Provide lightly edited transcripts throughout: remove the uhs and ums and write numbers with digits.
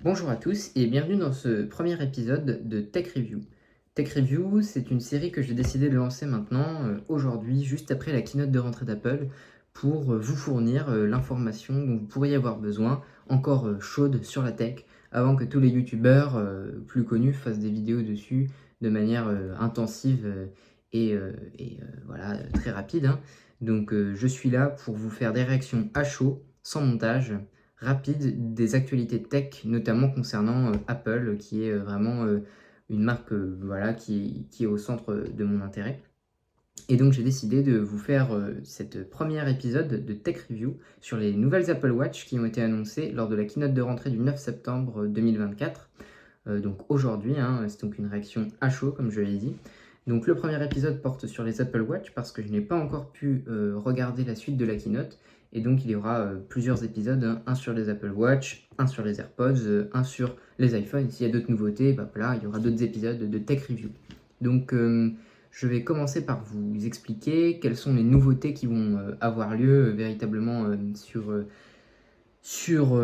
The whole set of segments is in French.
Bonjour à tous et bienvenue dans ce premier épisode de Tech Review. Tech Review, c'est une série que j'ai décidé de lancer maintenant, aujourd'hui, juste après la keynote de rentrée d'Apple, pour vous fournir l'information dont vous pourriez avoir besoin, encore chaude sur la tech, avant que tous les youtubeurs plus connus fassent des vidéos dessus de manière intensive voilà, très rapide, hein. Donc je suis là pour vous faire des réactions à chaud, sans montage, rapide des actualités tech, notamment concernant Apple, qui est vraiment une marque voilà, qui est au centre de mon intérêt. Et donc j'ai décidé de vous faire cette premier épisode de Tech Review sur les nouvelles Apple Watch qui ont été annoncées lors de la keynote de rentrée du 9 septembre 2024. Donc aujourd'hui, hein, c'est donc une réaction à chaud, comme je l'ai dit. Donc le premier épisode porte sur les Apple Watch parce que je n'ai pas encore pu regarder la suite de la keynote. Et donc il y aura plusieurs épisodes, hein, un sur les Apple Watch, un sur les AirPods, un sur les iPhones. S'il y a d'autres nouveautés, bah voilà, il y aura d'autres épisodes de Tech Review. Donc je vais commencer par vous expliquer quelles sont les nouveautés qui vont avoir lieu véritablement sur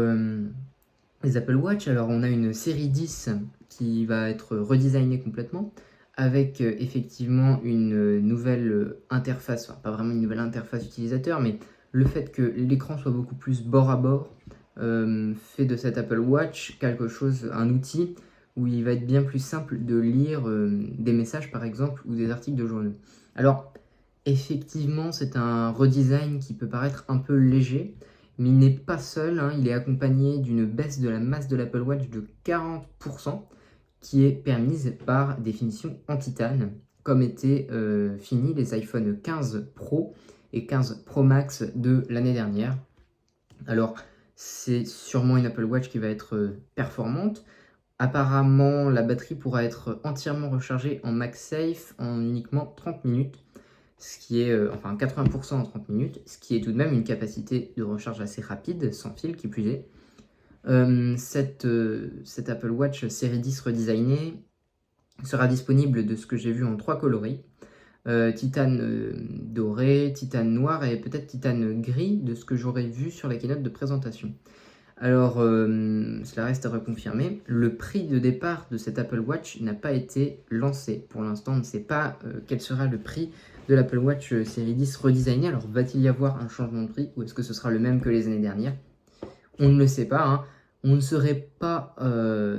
les Apple Watch. Alors on a une série 10 qui va être redesignée complètement avec effectivement une nouvelle interface, enfin pas vraiment une nouvelle interface utilisateur, mais le fait que l'écran soit beaucoup plus bord à bord fait de cet Apple Watch quelque chose, un outil où il va être bien plus simple de lire des messages par exemple ou des articles de journaux. Alors effectivement c'est un redesign qui peut paraître un peu léger, mais il n'est pas seul, hein, il est accompagné d'une baisse de la masse de l'Apple Watch de 40%, qui est permise par définition en titane, comme étaient finis les iPhone 15 Pro et 15 Pro Max de l'année dernière. Alors, c'est sûrement une Apple Watch qui va être performante. Apparemment, la batterie pourra être entièrement rechargée en MagSafe en uniquement 30 minutes, ce qui est, enfin 80% en 30 minutes, ce qui est tout de même une capacité de recharge assez rapide, sans fil qui plus est. Cette Apple Watch série 10 redesignée sera disponible de ce que j'ai vu en 3 coloris. Titane doré, titane noir et peut-être titane gris de ce que j'aurais vu sur la keynote de présentation. Alors, cela reste à reconfirmer. Le prix de départ de cette Apple Watch n'a pas été lancé. Pour l'instant, on ne sait pas quel sera le prix de l'Apple Watch série 10 redesignée. Alors, va-t-il y avoir un changement de prix ou est-ce que ce sera le même que les années dernières? On ne le sait pas, hein. On ne serait pas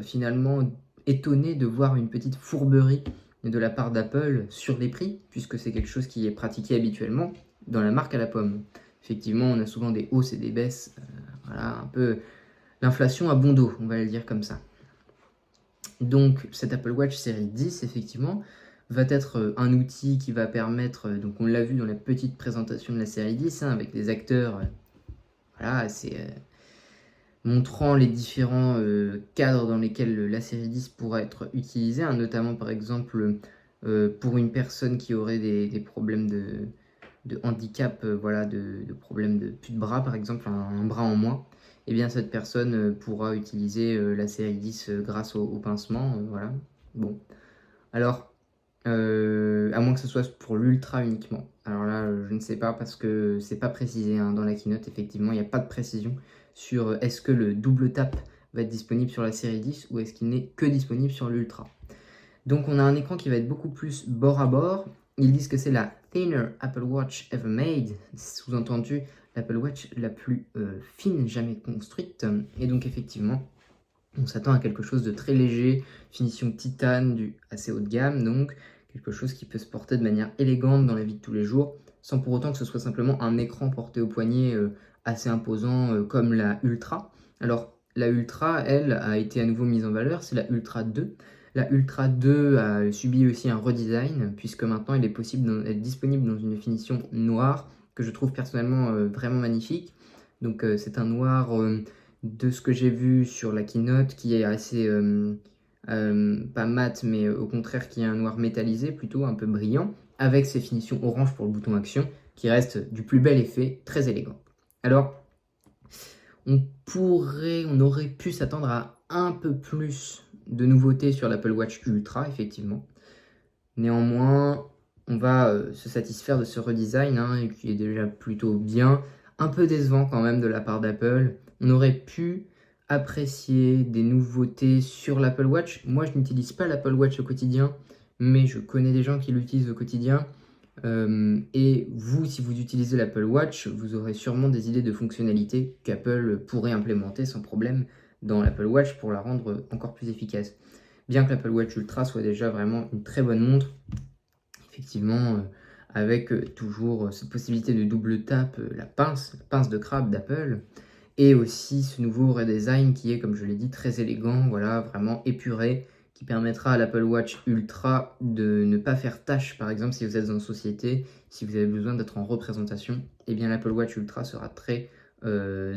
finalement étonné de voir une petite fourberie de la part d'Apple sur les prix, puisque c'est quelque chose qui est pratiqué habituellement dans la marque à la pomme. Effectivement, on a souvent des hausses et des baisses, voilà, un peu l'inflation à bon dos, on va le dire comme ça. Donc, cette Apple Watch série 10, effectivement, va être un outil qui va permettre, donc on l'a vu dans la petite présentation de la série 10, hein, avec des acteurs, voilà, assez montrant les différents cadres dans lesquels la série 10 pourra être utilisée, hein, notamment par exemple pour une personne qui aurait des problèmes de handicap, voilà, de problèmes de plus de bras par exemple, un bras en moins, et bien cette personne pourra utiliser la série 10 grâce au pincement, voilà. Bon, alors à moins que ce soit pour l'Ultra uniquement. Alors là, je ne sais pas parce que c'est pas précisé, hein, dans la keynote, effectivement, il n'y a pas de précision sur est-ce que le double tap va être disponible sur la série 10 ou est-ce qu'il n'est que disponible sur l'Ultra. Donc on a un écran qui va être beaucoup plus bord à bord. Ils disent que c'est la thinner Apple Watch ever made, sous-entendu l'Apple Watch la plus fine jamais construite. Et donc effectivement, on s'attend à quelque chose de très léger, finition titane, assez haut de gamme, donc quelque chose qui peut se porter de manière élégante dans la vie de tous les jours, sans pour autant que ce soit simplement un écran porté au poignet assez imposant comme la Ultra. Alors la Ultra, elle, a été à nouveau mise en valeur, c'est la Ultra 2. La Ultra 2 a subi aussi un redesign, puisque maintenant il est possible d'être disponible dans une finition noire, que je trouve personnellement vraiment magnifique. Donc c'est un noir de ce que j'ai vu sur la keynote, qui est assez, pas mat, mais au contraire qui est un noir métallisé, plutôt un peu brillant, avec ses finitions orange pour le bouton action, qui reste du plus bel effet, très élégant. Alors, on aurait pu s'attendre à un peu plus de nouveautés sur l'Apple Watch Ultra, effectivement. Néanmoins, on va se satisfaire de ce redesign, hein, qui est déjà plutôt bien, un peu décevant quand même de la part d'Apple. On aurait pu apprécier des nouveautés sur l'Apple Watch. Moi, je n'utilise pas l'Apple Watch au quotidien, mais je connais des gens qui l'utilisent au quotidien. Et vous, si vous utilisez l'Apple Watch, vous aurez sûrement des idées de fonctionnalités qu'Apple pourrait implémenter sans problème dans l'Apple Watch pour la rendre encore plus efficace. Bien que l'Apple Watch Ultra soit déjà vraiment une très bonne montre, effectivement, avec toujours cette possibilité de double tap, la pince de crabe d'Apple, et aussi ce nouveau redesign qui est, comme je l'ai dit, très élégant, voilà, vraiment épuré, qui permettra à l'Apple Watch Ultra de ne pas faire tâche. Par exemple, si vous êtes en société, si vous avez besoin d'être en représentation, eh bien l'Apple Watch Ultra sera très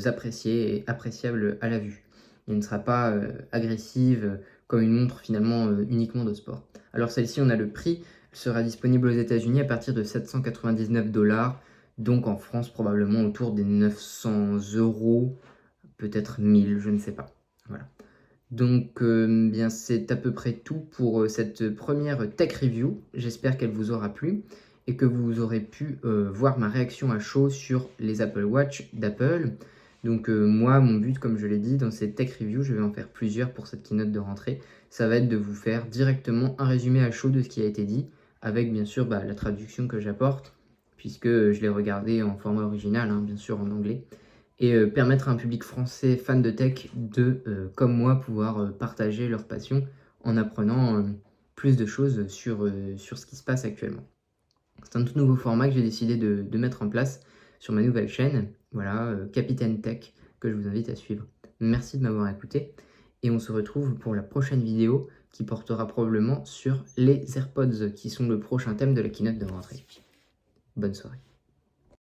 apprécié et appréciable à la vue. Elle ne sera pas agressive comme une montre finalement uniquement de sport. Alors celle-ci, on a le prix, elle sera disponible aux États-Unis à partir de 799 $, donc en France probablement autour des 900 €, peut-être 1000, je ne sais pas. Voilà. Donc bien c'est à peu près tout pour cette première tech review. J'espère qu'elle vous aura plu et que vous aurez pu voir ma réaction à chaud sur les Apple Watch d'Apple. Donc moi, mon but, comme je l'ai dit, dans cette tech review, je vais en faire plusieurs pour cette keynote de rentrée. Ça va être de vous faire directement un résumé à chaud de ce qui a été dit, avec bien sûr la traduction que j'apporte, puisque je l'ai regardé en format original, hein, bien sûr en anglais, et permettre à un public français fan de tech de, comme moi, pouvoir partager leur passion en apprenant plus de choses sur ce qui se passe actuellement. C'est un tout nouveau format que j'ai décidé de mettre en place sur ma nouvelle chaîne, voilà, Capitaine Tech, que je vous invite à suivre. Merci de m'avoir écouté et on se retrouve pour la prochaine vidéo qui portera probablement sur les AirPods qui sont le prochain thème de la keynote de rentrée. Bonne soirée.